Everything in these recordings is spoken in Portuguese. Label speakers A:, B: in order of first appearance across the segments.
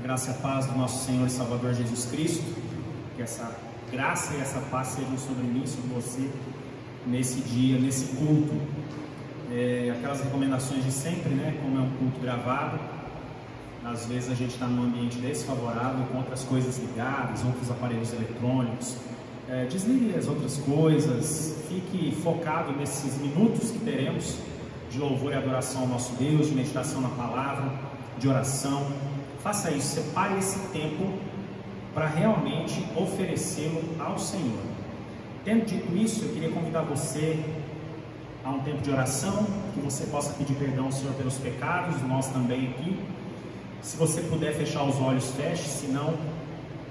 A: graça e a paz do nosso Senhor e Salvador Jesus Cristo, que essa graça e essa paz sejam sobre mim, sobre você, nesse dia, nesse culto. Aquelas recomendações de sempre, né? Como é um culto gravado, às vezes a gente está num ambiente desfavorável, com outras coisas ligadas, outros aparelhos eletrônicos. Desligue as outras coisas, fique focado nesses minutos que teremos de louvor e adoração ao nosso Deus, de meditação na palavra, de oração. Faça isso, separe esse tempo para realmente oferecê-lo ao Senhor. Tendo dito isso, eu queria convidar você a um tempo de oração, que você possa pedir perdão ao Senhor pelos pecados, nós também aqui. Se você puder fechar os olhos, feche, se não,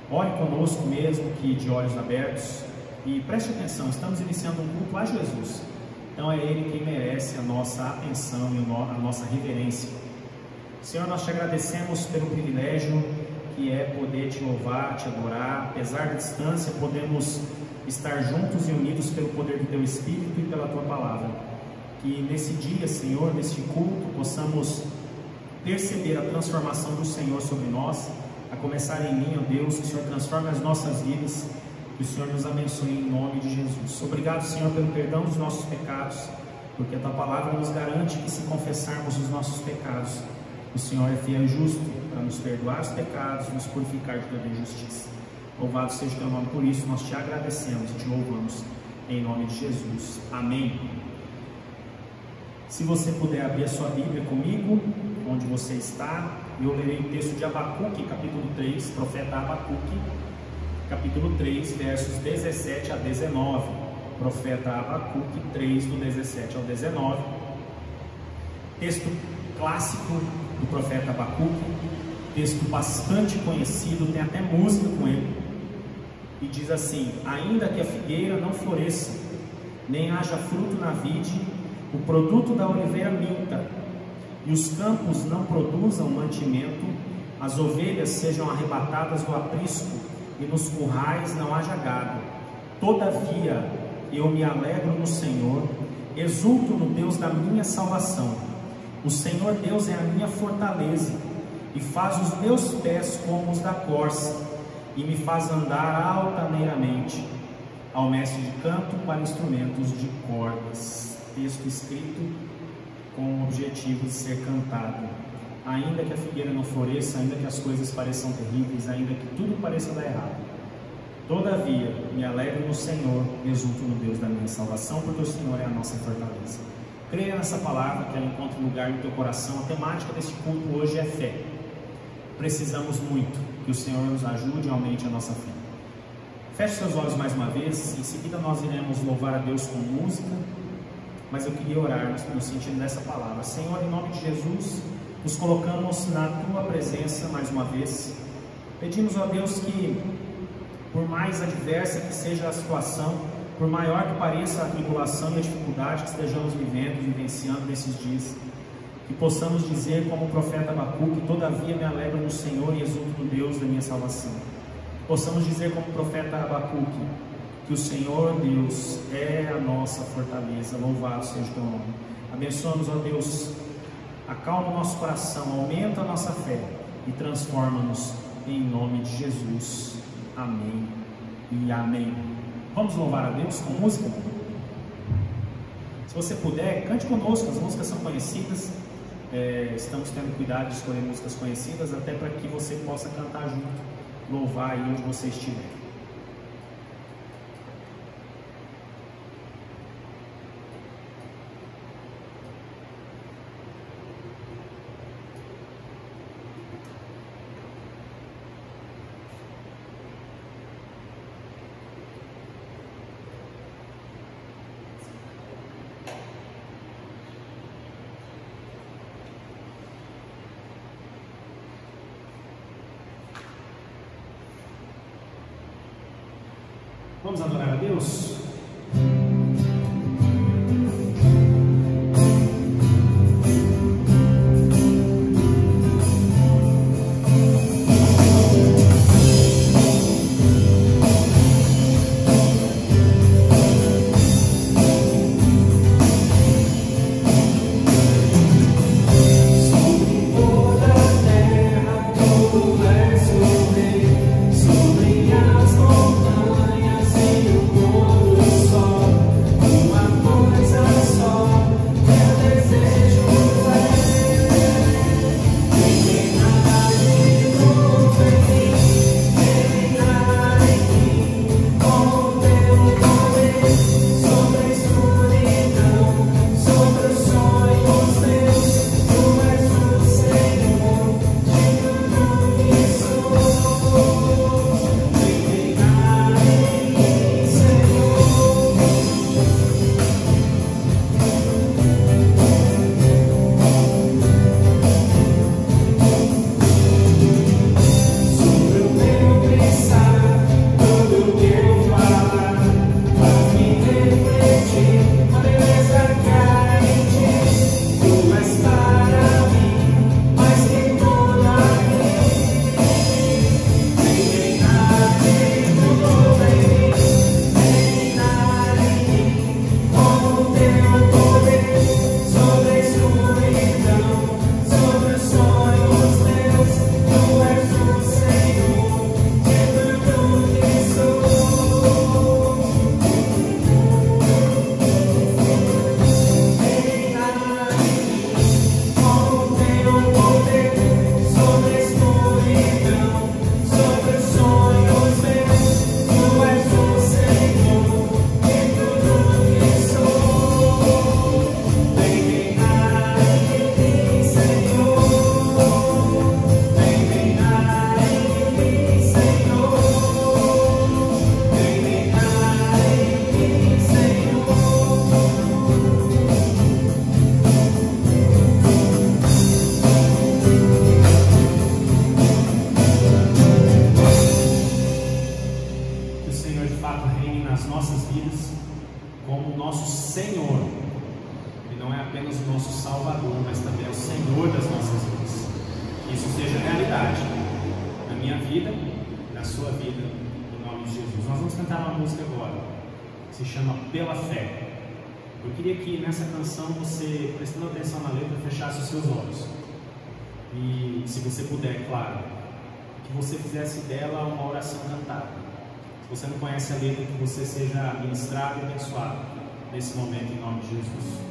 A: ore conosco mesmo, que de olhos abertos, e preste atenção, estamos iniciando um culto a Jesus, então é Ele quem merece a nossa atenção e a nossa reverência. Senhor, nós te agradecemos pelo privilégio que é poder te louvar, te adorar. Apesar da distância, podemos estar juntos e unidos pelo poder do teu Espírito e pela tua palavra. Que nesse dia, Senhor, neste culto, possamos perceber a transformação do Senhor sobre nós, a começar em mim, ó Deus, que o Senhor transforme as nossas vidas, que o Senhor nos abençoe em nome de Jesus. Obrigado, Senhor, pelo perdão dos nossos pecados, porque a tua palavra nos garante que se confessarmos os nossos pecados, o Senhor é fiel e justo para nos perdoar os pecados, nos purificar de toda injustiça. Louvado seja o teu nome por isso, nós te agradecemos e te louvamos em nome de Jesus. Amém. Se você puder abrir a sua Bíblia comigo, onde você está, eu lerei o texto de Abacuque, capítulo 3, profeta Abacuque, capítulo 3, versos 17 a 19. Profeta Abacuque 3, do 17 ao 19. Texto clássico do profeta Abacuque, texto bastante conhecido, tem até música com ele, e diz assim: ainda que a figueira não floresça, nem haja fruto na vide, o produto da oliveira minta, e os campos não produzam mantimento, as ovelhas sejam arrebatadas do aprisco, e nos currais não haja gado. Todavia eu me alegro no Senhor, exulto no Deus da minha salvação. O Senhor Deus é a minha fortaleza, e faz os meus pés como os da corça, e me faz andar altaneiramente, ao mestre de canto para instrumentos de cordas. Texto escrito com o objetivo de ser cantado. Ainda que a figueira não floresça, ainda que as coisas pareçam terríveis, ainda que tudo pareça dar errado, todavia me alegro no Senhor, exulto no Deus da minha salvação, porque o Senhor é a nossa fortaleza. Creia nessa palavra, que ela encontre lugar no teu coração. A temática deste culto hoje é fé. Precisamos muito que o Senhor nos ajude e aumente a nossa fé. Feche seus olhos mais uma vez, em seguida nós iremos louvar a Deus com música, mas eu queria orar no sentido dessa palavra. Senhor, em nome de Jesus, nos colocamos na tua presença mais uma vez. Pedimos a Deus que, por mais adversa que seja a situação, por maior que pareça a tribulação e a dificuldade que estejamos vivenciando nesses dias, que possamos dizer como o profeta Abacuque: todavia me alegro no Senhor e exulto no Deus da minha salvação. Possamos dizer como o profeta Abacuque, que o Senhor Deus é a nossa fortaleza. Louvado seja o teu nome. Abençoa-nos, ó Deus, acalma o nosso coração, aumenta a nossa fé e transforma-nos em nome de Jesus. Amém e amém. Vamos louvar a Deus com música? Se você puder, cante conosco, as músicas são conhecidas. Estamos tendo cuidado de escolher músicas conhecidas, até para que você possa cantar junto, louvar aí onde você estiver. Vamos adorar a Deus?
B: Sobre toda a terra, todo é
A: nosso Senhor. E não é apenas o nosso Salvador, mas também é o Senhor das nossas vidas. Que isso seja realidade na minha vida, na sua vida, em nome de Jesus. Nós vamos cantar uma música agora, que se chama Pela Fé. Eu queria que nessa canção você, prestando atenção na letra, fechasse os seus olhos. E se você puder, claro, que você fizesse dela uma oração cantada. Se você não conhece a letra, que você seja ministrado e abençoado nesse momento, em nome de Jesus.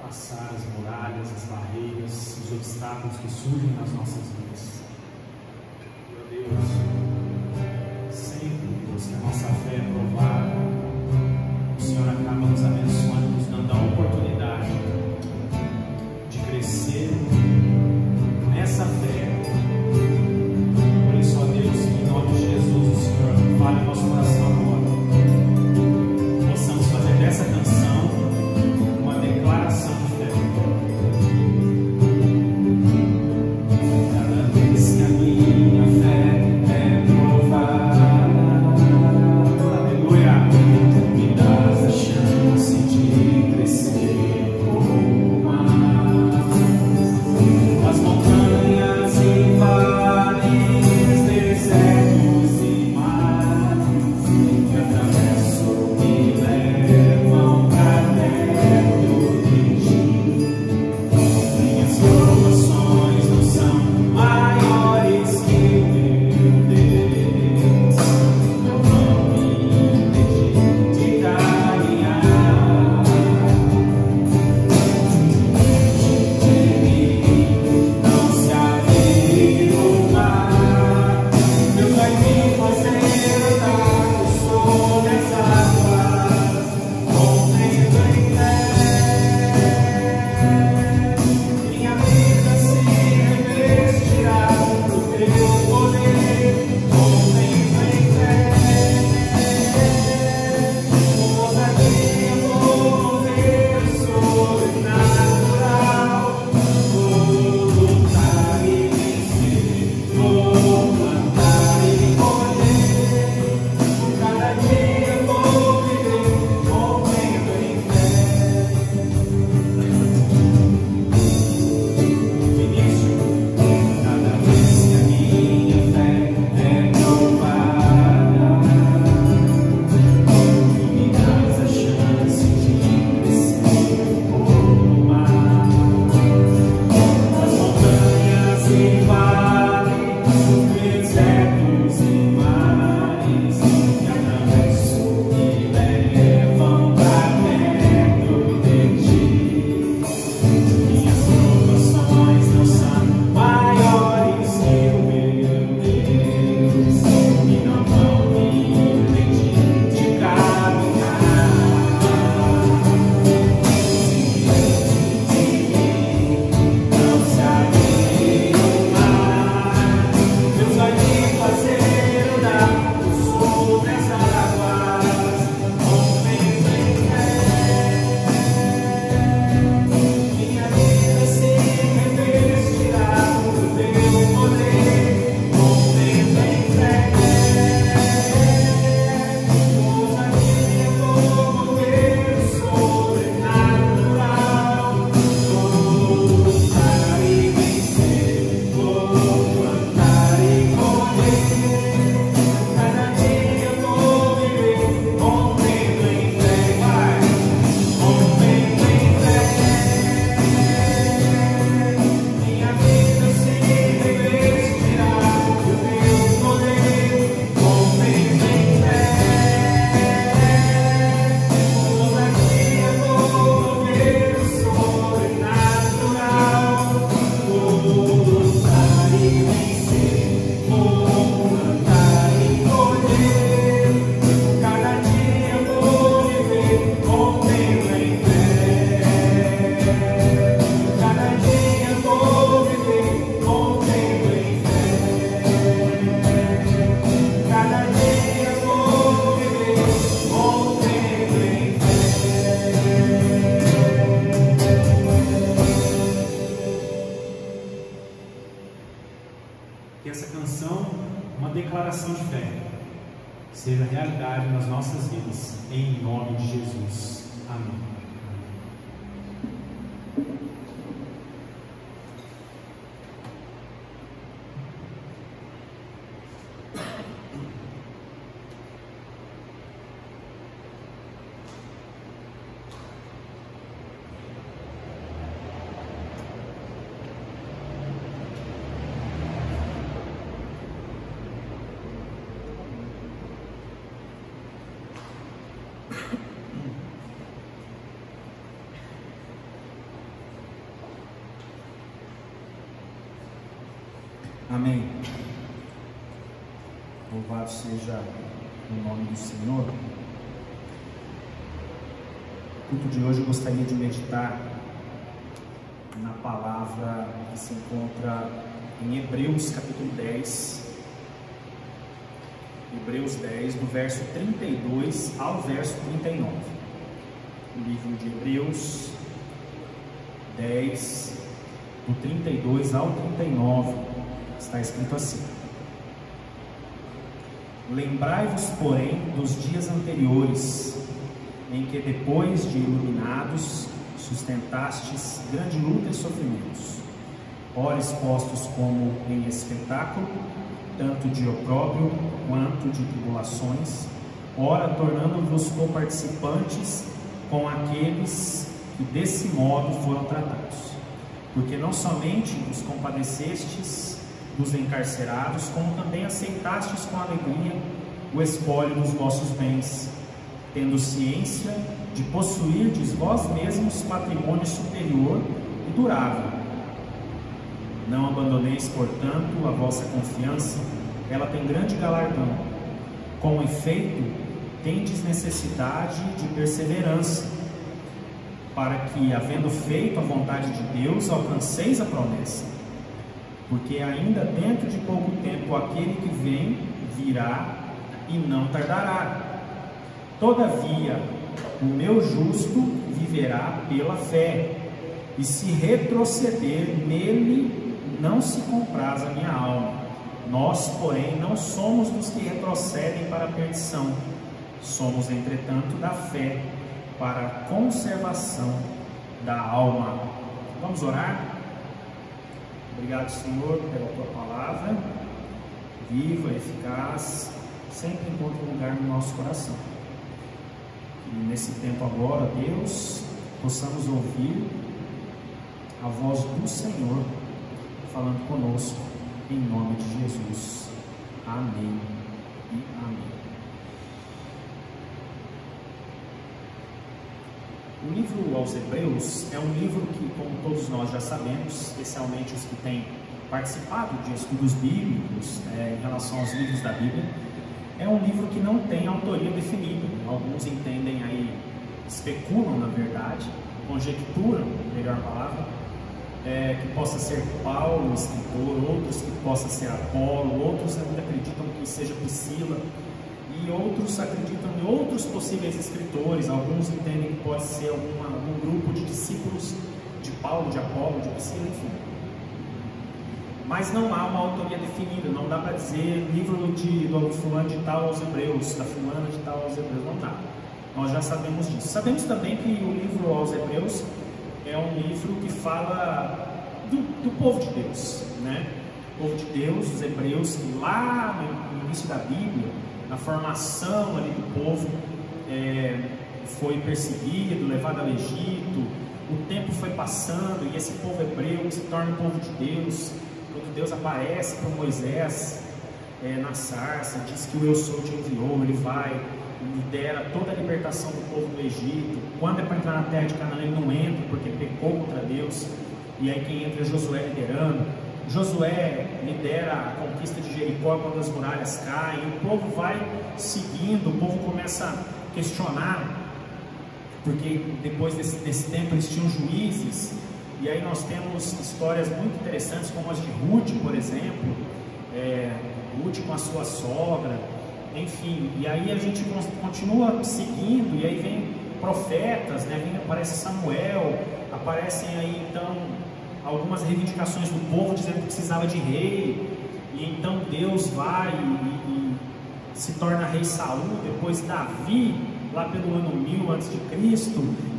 A: Passar as muralhas, as barreiras, os obstáculos que surgem nas nossas vidas. Meu Deus, sempre, Deus, que a nossa fé é provada, o Senhor acaba nos abençoando, nos dando a oportunidade de crescer nessa fé. Por isso, ó Deus, que em nome de Jesus, o Senhor fale no nosso coração agora. Possamos fazer dessa canção uma declaração de fé.
B: que essa canção, uma declaração de fé, seja realidade nas nossas vidas, em nome de Jesus. Amém.
A: Amém. Louvado seja o nome do Senhor. No culto de hoje eu gostaria de meditar na palavra que se encontra em Hebreus capítulo 10. Hebreus 10, do verso 32 ao verso 39. O livro de Hebreus 10, do 32 ao 39, está escrito assim: Lembrai-vos, porém, dos dias anteriores, em que, depois de iluminados, sustentastes grande luta e sofrimentos, ora expostos como em espetáculo, tanto de opróbrio quanto de tribulações, ora tornando-vos coparticipantes com aqueles que desse modo foram tratados. Porque não somente os compadecestes dos encarcerados, como também aceitastes com alegria o espólio dos vossos bens, tendo ciência de possuirdes vós mesmos patrimônio superior e durável. Não abandoneis, portanto, a vossa confiança, ela tem grande galardão. Com efeito, tendes necessidade de perseverança, para que, havendo feito a vontade de Deus, alcanceis a promessa. Porque ainda dentro de pouco tempo aquele que vem virá e não tardará. Todavia, o meu justo viverá pela fé, e se retroceder nele, não se compraz a minha alma. Nós, porém, não somos dos que retrocedem para a perdição, somos, entretanto, da fé para a conservação da alma. Vamos orar? Obrigado, Senhor, pela Tua palavra, viva, eficaz, sempre encontra um lugar no nosso coração. E nesse tempo agora, Deus, possamos ouvir a voz do Senhor falando conosco, em nome de Jesus. Amém e amém. O livro aos Hebreus é um livro que, como todos nós já sabemos, especialmente os que têm participado de estudos bíblicos em relação aos livros da Bíblia, é um livro que não tem autoria definida. Alguns entendem aí, especulam na verdade, conjecturam, melhor palavra, que possa ser Paulo, o escritor, outros que possa ser Apolo, outros ainda acreditam que seja Priscila, e outros acreditam em outros possíveis escritores. Alguns entendem que pode ser algum grupo de discípulos de Paulo, de Apolo, de Priscila, enfim. Mas não há uma autoria definida, não dá para dizer livro do fulano de tal aos Hebreus, da fulana de tal aos Hebreus, não dá. Nós já sabemos disso. Sabemos também que o livro aos Hebreus é um livro que fala do povo de Deus, né? O povo de Deus, os hebreus, que lá no início da Bíblia, na formação ali do povo, foi perseguido, levado ao Egito. O tempo foi passando e esse povo hebreu se torna o povo de Deus. Quando Deus aparece para Moisés na sarça, diz que o Eu Sou te enviou, ele vai, lidera toda a libertação do povo do Egito. Quando é para entrar na terra de Canaã, ele não entra porque pecou contra Deus. E aí quem entra é Josué liderando. Josué lidera a conquista de Jericó quando as muralhas caem. O povo vai seguindo, o povo começa a questionar, porque depois desse tempo eles tinham juízes. E aí nós temos histórias muito interessantes, como as de Ruth, por exemplo, Ruth com a sua sogra, enfim. E aí a gente continua seguindo, e aí vem profetas, né? Aparece Samuel, aparecem aí então algumas reivindicações do povo dizendo que precisava de rei, e então Deus vai e se torna rei Saul, depois Davi, lá pelo ano 1000 a.C.,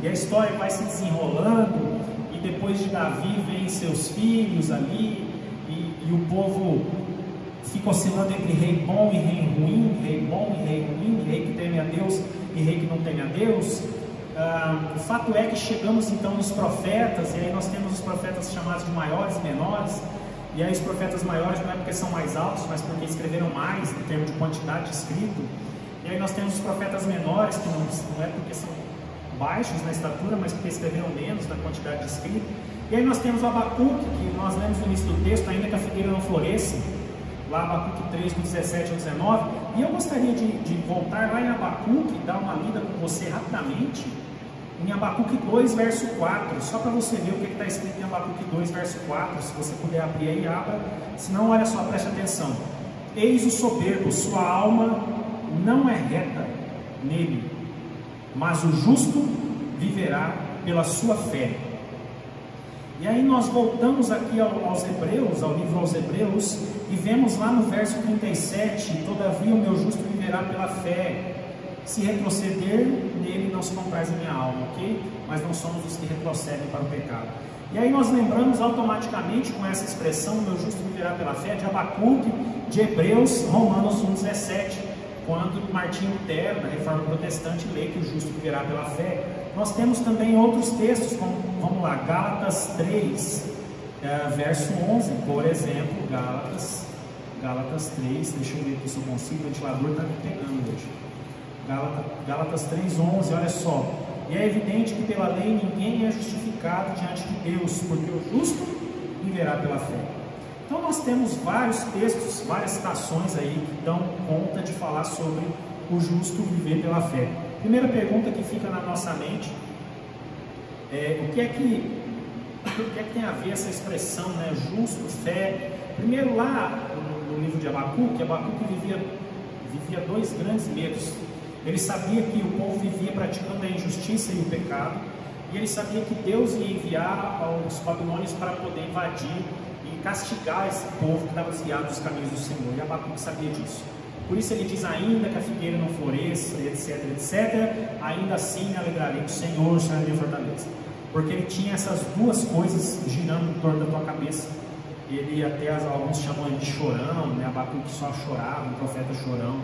A: e a história vai se desenrolando, e depois de Davi vem seus filhos ali, e o povo fica oscilando entre rei bom e rei ruim, rei bom e rei ruim, rei que teme a Deus e rei que não teme a Deus. O fato é que chegamos então nos profetas, e aí nós temos os profetas chamados de maiores e menores, e aí os profetas maiores não é porque são mais altos, mas porque escreveram mais em termos de quantidade de escrito. E aí nós temos os profetas menores, que não é porque são baixos na estatura, mas porque escreveram menos na quantidade de escrito. E aí nós temos o Abacuque, que nós lemos no início do texto, ainda que a figueira não floresça, lá Abacuque 3, do 17 ao 19. E eu gostaria de voltar lá em Abacuque e dar uma lida com você rapidamente, em Abacuque 2, verso 4, só para você ver o que está escrito em Abacuque 2, verso 4, se você puder abrir aí, abra, se não, olha só, preste atenção. Eis o soberbo, sua alma não é reta nele, mas o justo viverá pela sua fé. E aí nós voltamos aqui aos Hebreus, ao livro aos Hebreus, e vemos lá no verso 37, todavia o meu justo viverá pela fé, se retroceder nele não se compraz a minha alma, ok? Mas não somos os que retrocedem para o pecado. E aí nós lembramos automaticamente com essa expressão, o meu justo viverá pela fé, de Abacuque, de Hebreus, Romanos 1,17, quando Martinho Lutero, na Reforma Protestante, lê que o justo viverá pela fé. Nós temos também outros textos, como, vamos lá, Gálatas 3, verso 11, por exemplo, Gálatas 3, deixa eu ver aqui se eu consigo, o ventilador está me pegando hoje. Gálatas 3,11, olha só, e é evidente que pela lei ninguém é justificado diante de Deus, porque o justo viverá pela fé. Então nós temos vários textos, várias citações aí que dão conta de falar sobre o justo viver pela fé. Primeira pergunta que fica na nossa mente é o que é que tem a ver essa expressão, né, justo, fé? Primeiro lá no livro de Abacuque vivia dois grandes medos. Ele sabia que o povo vivia praticando a injustiça e o pecado, e ele sabia que Deus ia enviar os babilônios para poder invadir e castigar esse povo que estava desviado dos caminhos do Senhor, e Abacuque sabia disso. Por isso ele diz, ainda que a figueira não floresça, etc, etc, ainda assim me alegrarei do Senhor, será a minha fortaleza. Porque ele tinha essas duas coisas girando em torno da tua cabeça. Ele até, alguns chamam ele de chorão, né? Abacuque só chorava, um profeta chorão.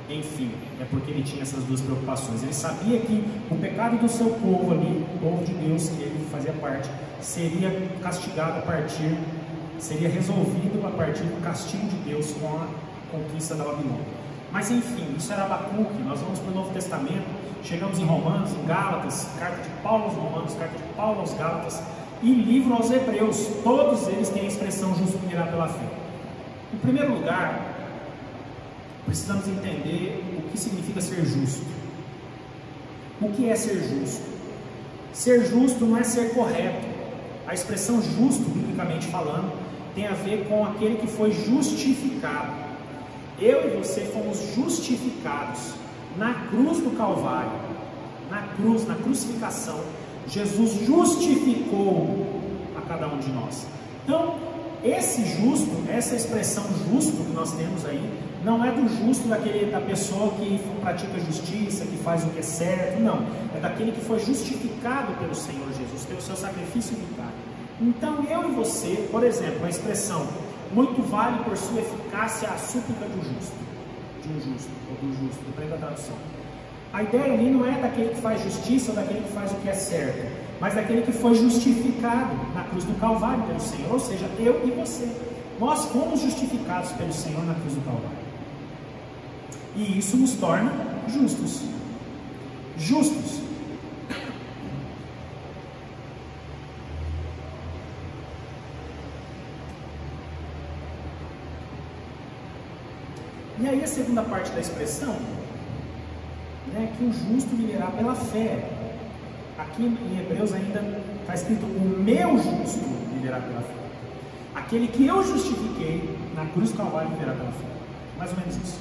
A: Enfim, é porque ele tinha essas duas preocupações. Ele sabia que o pecado do seu povo ali, o povo de Deus, que ele fazia parte, seria castigado seria resolvido a partir do castigo de Deus com a conquista da Babilônia. Mas enfim, isso era Abacuque. Nós vamos para o Novo Testamento, chegamos em Romanos, em Gálatas, carta de Paulo aos Romanos, carta de Paulo aos Gálatas e livro aos Hebreus. Todos eles têm a expressão justo viverá pela fé. Em primeiro lugar, precisamos entender o que significa ser justo. O que é ser justo? Ser justo não é ser correto. A expressão justo, biblicamente falando, tem a ver com aquele que foi justificado. Eu e você fomos justificados na cruz do Calvário, na cruz, na crucificação. Jesus justificou a cada um de nós. Então, esse justo, essa expressão justo que nós temos aí, não é do justo da pessoa que pratica justiça, que faz o que é certo, não. É daquele que foi justificado pelo Senhor Jesus, pelo seu sacrifício vicario. Então eu e você, por exemplo, a expressão muito vale por sua eficácia a súplica do justo, de um justo, ou do justo, depende da tradução. A ideia ali não é daquele que faz justiça ou daquele que faz o que é certo, mas daquele que foi justificado na cruz do Calvário pelo Senhor, ou seja, eu e você. Nós fomos justificados pelo Senhor na cruz do Calvário. E isso nos torna justos. Justos. E aí a segunda parte da expressão, né, que o justo viverá pela fé. Aqui em Hebreus ainda está escrito, o meu justo viverá pela fé. Aquele que eu justifiquei na cruz do Calvário viverá pela fé. Mais ou menos isso.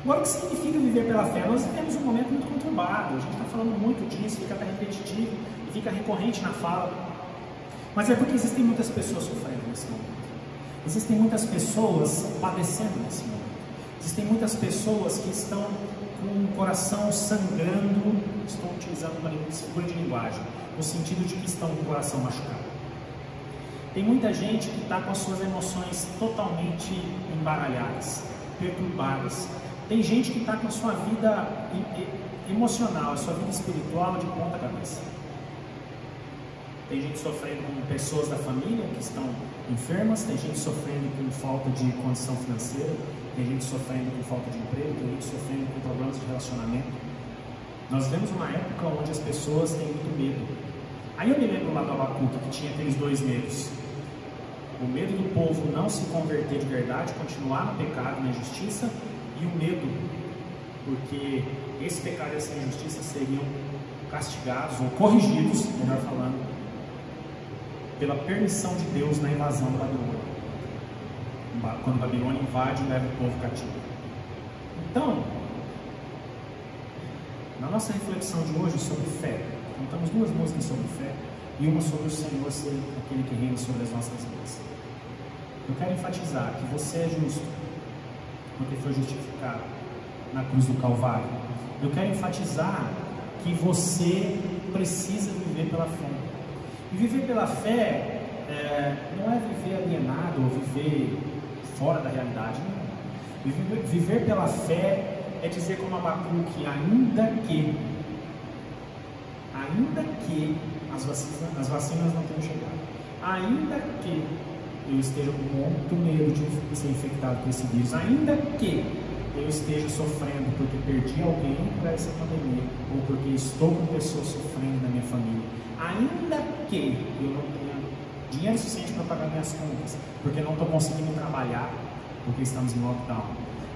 A: Agora, o que significa viver pela fé? Nós vivemos um momento muito conturbado, a gente está falando muito disso, fica até repetitivo e fica recorrente na fala, mas é porque existem muitas pessoas sofrendo nesse momento. Existem muitas pessoas padecendo nesse momento. Existem muitas pessoas que estão com o coração sangrando, estou utilizando uma figura de linguagem, no sentido de que estão com o coração machucado. Tem muita gente que está com as suas emoções totalmente embaralhadas, perturbadas. Tem gente que está com a sua vida emocional, a sua vida espiritual de ponta cabeça. Tem gente sofrendo com pessoas da família que estão enfermas, tem gente sofrendo com falta de condição financeira, tem gente sofrendo com falta de emprego, tem gente sofrendo com problemas de relacionamento. Nós vemos uma época onde as pessoas têm muito medo. Aí eu me lembro lá do Abacuque que tinha aqueles dois medos. O medo do povo não se converter de verdade, continuar no pecado, na injustiça, e o medo, porque esse pecado e essa injustiça seriam castigados ou corrigidos, melhor falando, pela permissão de Deus na invasão da Babilônia, quando a Babilônia invade e leva o povo cativo. Então, na nossa reflexão de hoje sobre fé, contamos duas músicas sobre fé e uma sobre o Senhor ser aquele que reina sobre as nossas vidas. Eu quero enfatizar que você é justo, porque foi justificado na cruz do Calvário. Eu quero enfatizar que você precisa viver pela fé. E viver pela fé não é viver alienado ou viver fora da realidade, não. Viver pela fé é dizer como Abacuque, ainda que as vacinas não tenham chegado, ainda que eu esteja com muito medo de ser infectado por esse vírus, ainda que eu esteja sofrendo porque perdi alguém para essa pandemia, ou porque estou com pessoas sofrendo na minha família, ainda que eu não tenha dinheiro suficiente para pagar minhas contas, porque não estou conseguindo trabalhar, porque estamos em lockdown,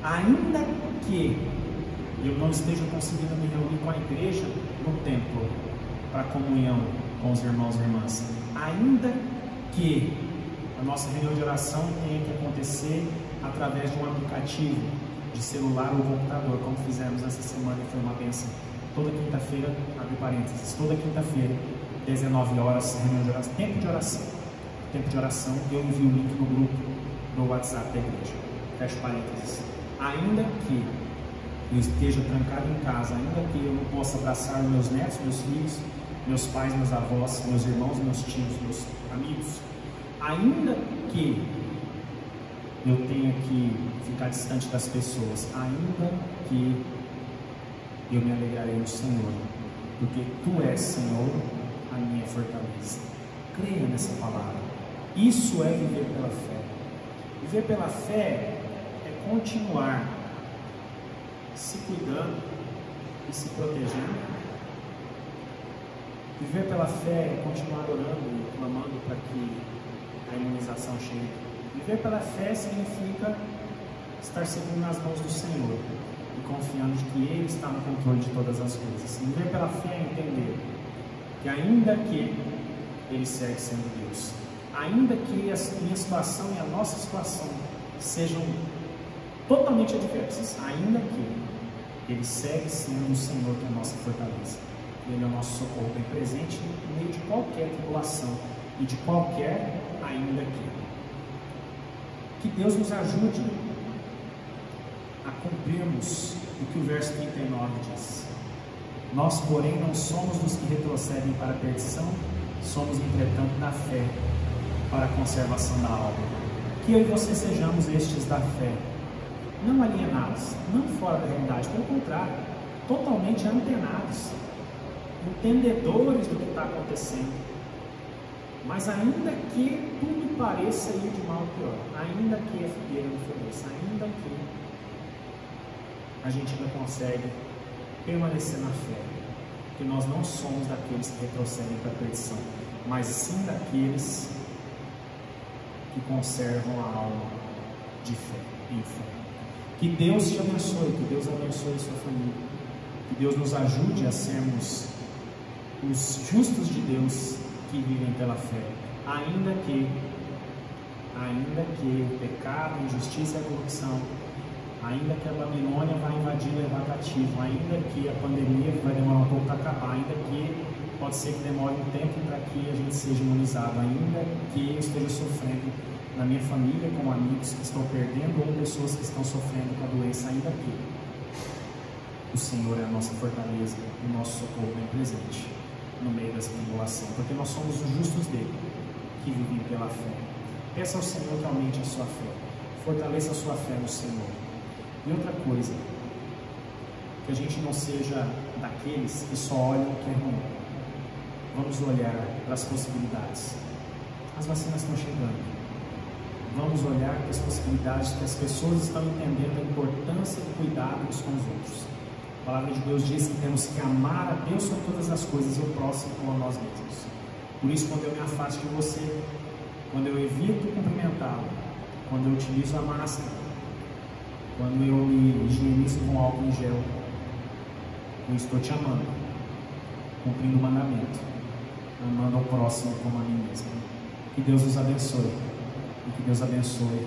A: ainda que eu não esteja conseguindo me reunir com a igreja no templo para comunhão com os irmãos e irmãs, ainda que a nossa reunião de oração tenha que acontecer através de um aplicativo de celular ou computador, como fizemos essa semana, e foi uma bênção. Toda quinta-feira, abre parênteses, toda quinta-feira, 19 horas, reunião de oração, tempo de oração, eu envio o link no grupo do WhatsApp da igreja, fecho parênteses. Ainda que eu esteja trancado em casa, ainda que eu não possa abraçar meus netos, meus filhos, meus pais, meus avós, meus irmãos, meus tios, meus amigos, ainda que eu tenha que ficar distante das pessoas, ainda que eu me alegrarei no Senhor, porque Tu és, Senhor, a minha fortaleza. Creia nessa palavra. Isso é viver pela fé. Viver pela fé é continuar se cuidando e se protegendo. Viver pela fé é continuar orando e clamando para que a imunização chegue. Viver pela fé significa estar seguro nas mãos do Senhor e confiando de que Ele está no controle de todas as coisas. Viver pela fé é entender que ainda que Ele segue sendo Deus, ainda que a minha situação e a nossa situação sejam totalmente adversas, ainda que Ele segue sendo o Senhor que é a nossa fortaleza. Ele é o nosso socorro bem presente no meio de qualquer tribulação e de qualquer ainda que. Que Deus nos ajude a cumprirmos o que o verso 39 diz. Nós, porém, não somos dos que retrocedem para a perdição, somos, entretanto, da fé para a conservação da alma. Que eu e você sejamos estes da fé, não alienados, não fora da realidade, pelo contrário, totalmente antenados, entendedores do que está acontecendo, mas ainda que tudo pareça ir de mal a pior, ainda que a figueira não floresça, ainda que a gente ainda consegue permanecer na fé, que nós não somos daqueles que retrocedem para a perdição, mas sim daqueles que conservam a alma de fé, em fé. Que Deus te abençoe, que Deus abençoe a sua família, que Deus nos ajude a sermos os justos de Deus que vivem pela fé, ainda que o pecado, a injustiça e a corrupção, ainda que a Babilônia vai invadir e levar cativo, ainda que a pandemia vai demorar um pouco para acabar, ainda que pode ser que demore um tempo para que a gente seja imunizado ainda, que eu esteja sofrendo na minha família, com amigos que estão perdendo ou pessoas que estão sofrendo com a doença ainda aqui. O Senhor é a nossa fortaleza e o nosso socorro bem presente no meio dessa tribulação, porque nós somos os justos dele, que vivem pela fé. Peça ao Senhor que aumente a sua fé, fortaleça a sua fé no Senhor. E outra coisa, que a gente não seja daqueles que só olham o que é ruim. Vamos olhar para as possibilidades. As vacinas estão chegando. Vamos olhar para as possibilidades que as pessoas estão entendendo a importância do cuidado uns com os outros. A palavra de Deus diz que temos que amar a Deus sobre todas as coisas e o próximo como a nós mesmos. Por isso, quando eu me afasto de você, quando eu evito cumprimentá-lo, quando eu utilizo a máscara, quando eu me higienizo com álcool em gel, eu estou te amando, cumprindo o mandamento, amando ao próximo como a mim mesmo. Que Deus nos abençoe e que Deus abençoe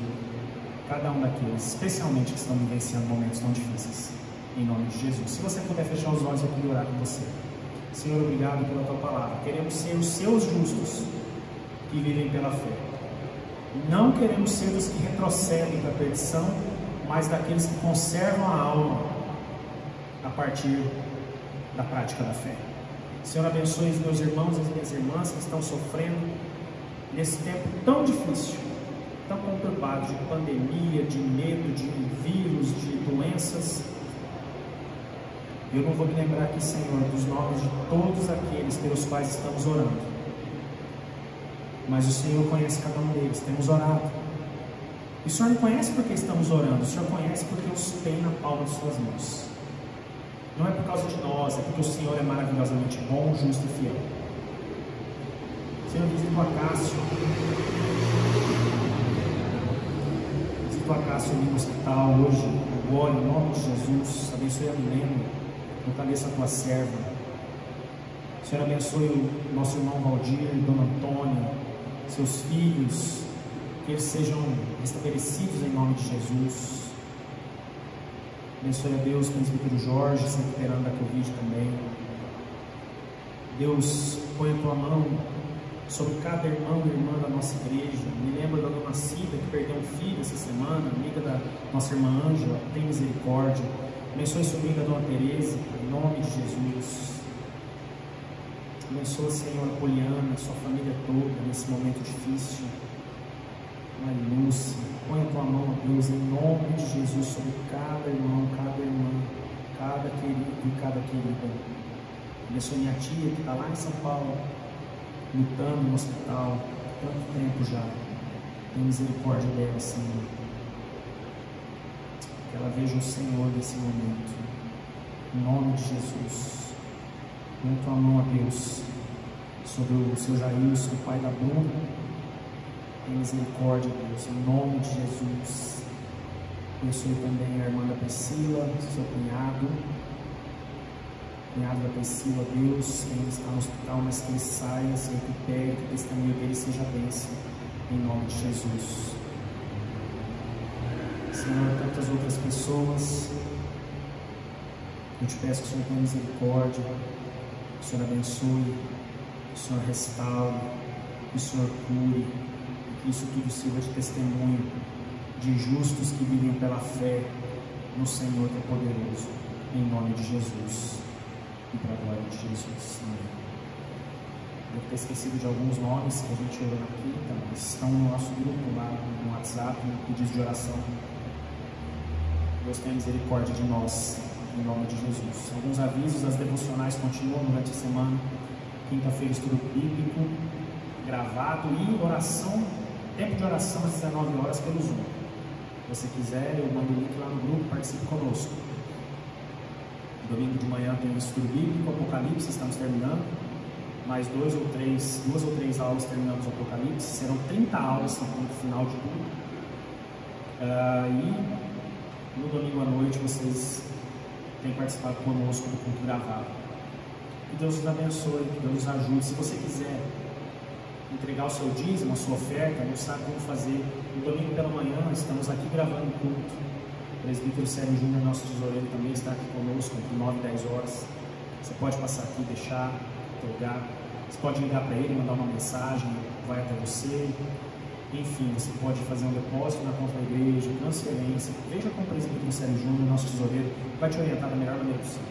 A: cada um daqueles, especialmente que estão vivenciando momentos tão difíceis, em nome de Jesus. Se você puder fechar os olhos, eu queria orar com você. Senhor, obrigado pela tua palavra. Queremos ser os seus justos que vivem pela fé. Não queremos ser os que retrocedem para a perdição, mas daqueles que conservam a alma a partir da prática da fé. Senhor, abençoe os meus irmãos e as minhas irmãs que estão sofrendo nesse tempo tão difícil, tão conturbado, de pandemia, de medo, de vírus, de doenças. Eu não vou me lembrar aqui, Senhor, dos nomes de todos aqueles pelos quais estamos orando, mas o Senhor conhece cada um deles. Temos orado. E o Senhor não conhece porque estamos orando, o Senhor conhece porque os tem na palma de suas mãos. Não é por causa de nós, é porque o Senhor é maravilhosamente bom, justo e fiel. Senhor, visita o Acácio. Visita o Acácio ali no hospital hoje, agora, em nome de Jesus. Abençoe a Milena, fortaleça a tua serva. Senhor, abençoe o nosso irmão Valdir, Dona Antônia, seus filhos, que eles sejam restabelecidos em nome de Jesus. Abençoe a Deus o presbítero Jorge, se recuperando da Covid também. Deus, põe a tua mão sobre cada irmão e irmã da nossa igreja. Me lembro da dona Cida, que perdeu um filho essa semana, amiga da nossa irmã Ângela, tem misericórdia. Abençoe a sobrinha da dona Tereza, em nome de Jesus. Abençoa, Senhor, a Poliana, a sua família toda, nesse momento difícil. Mãe Lúcia, põe a tua mão, Deus, em nome de Jesus, sobre cada irmão, cada irmã, cada querido e cada querida. Abençoa minha tia, que está lá em São Paulo, lutando no hospital, há tanto tempo já. Tem misericórdia dela, Senhor. Que ela veja o Senhor nesse momento, em nome de Jesus. Põe a tua mão, a Deus, sobre o seu Jailson, o pai da Bruna. Tem misericórdia, Deus, em nome de Jesus. Abençoe também a irmã da Priscila, seu cunhado da Priscila, Deus, quem está no hospital, mas que ele saia, se recupere, que o testemunho dele seja bênção, em nome de Jesus. Senhor, tantas outras pessoas, eu te peço que o Senhor tenha misericórdia, que o Senhor abençoe, que o Senhor restaure, que o Senhor cure, que isso tudo sirva de testemunho de justos que vivem pela fé no Senhor que é poderoso, em nome de Jesus e para a glória de Jesus. Amém. Devo ter esquecido de alguns nomes que a gente orou na quinta, mas estão no nosso grupo lá no WhatsApp, no pedido de oração. Deus tenha misericórdia de nós, em nome de Jesus. Alguns avisos: as devocionais continuam durante a semana. Quinta-feira, estudo bíblico gravado e oração, tempo de oração às 19 horas pelo Zoom. Se você quiser, eu mando o link lá no grupo, participe conosco. Domingo de manhã tem o estudo bíblico, Apocalipse, estamos terminando. Mais duas ou três aulas terminamos o Apocalipse. Serão 30 aulas no final de tudo. E no domingo à noite vocês têm participado conosco do culto gravado. Que Deus nos abençoe, que Deus nos ajude. Se você quiser entregar o seu dízimo, a sua oferta, não sabe como fazer, no domingo pela manhã estamos aqui gravando o culto. O presbítero Sérgio Júnior, nosso tesoureiro, também está aqui conosco, entre 9 e 10 horas. Você pode passar aqui e deixar. teu lugar. Você pode ligar para ele, mandar uma mensagem, vai até você. Enfim, você pode fazer um depósito na conta da igreja, transferência. Veja com o presbítero Sérgio Júnior, nosso tesoureiro, vai te orientar da melhor maneira possível.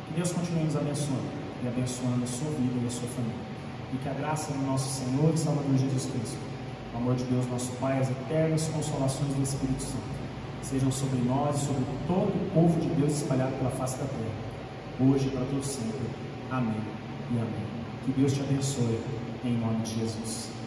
A: Que Deus continue nos abençoando e abençoando a sua vida e a sua família. E que a graça do nosso Senhor e Salvador Jesus Cristo, o amor de Deus, nosso Pai, as eternas consolações do Espírito Santo, sejam sobre nós e sobre todo o povo de Deus espalhado pela face da terra, hoje e para todos sempre. Amém e amém. Que Deus te abençoe, em nome de Jesus.